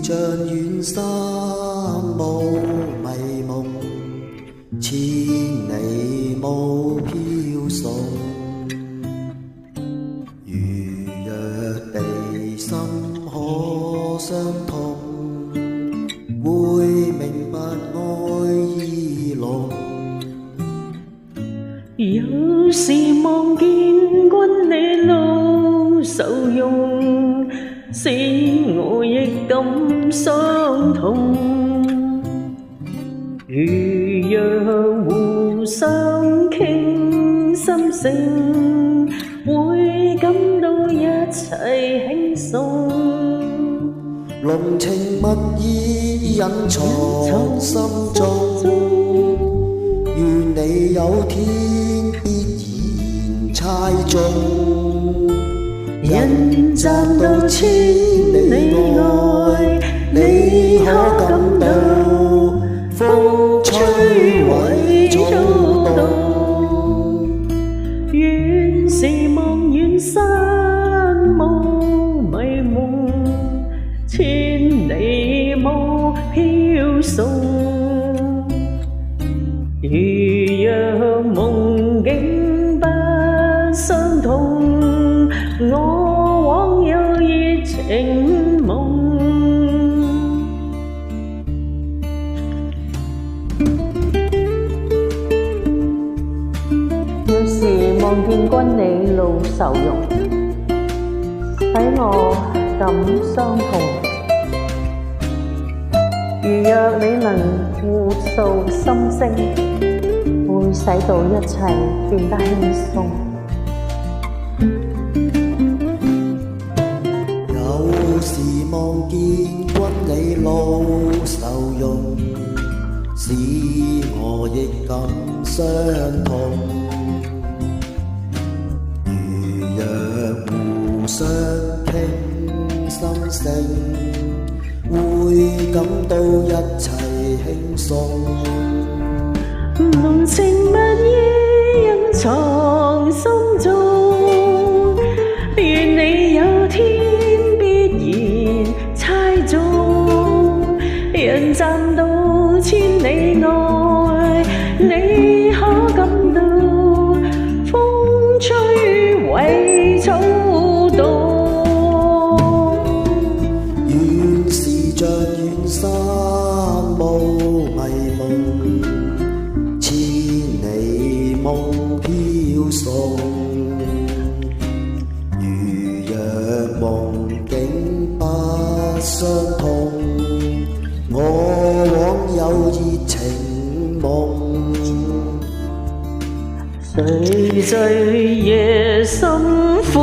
像遠山霧迷蒙，千里霧飄送。如若地心可相通，會明白愛意濃。有時望見君你露愁容，使我亦感傷痛。如若互相傾心聲，會感到一切輕鬆。濃情蜜意隱藏心中，願你有天必然猜中。人站到千里外，你可感到風吹為躁動。原是望遠山霧迷蒙，千里霧飄送。如若夢境不相同，我枉有熱情夢。有時望見君你露愁容，使我感傷痛。如若你能互訴心聲，會使到一切變得輕鬆。有時望見君你露愁容，使我亦感傷痛。如若互相傾心聲，會感到一切輕鬆。濃情蜜意隱藏心中，願你有天必然猜中。人站到千里外，你可感到風吹為躁動。原是像遠山霧迷蒙，千里霧飄送。如若夢境不相同，我枉有熱情夢。誰醉夜深苦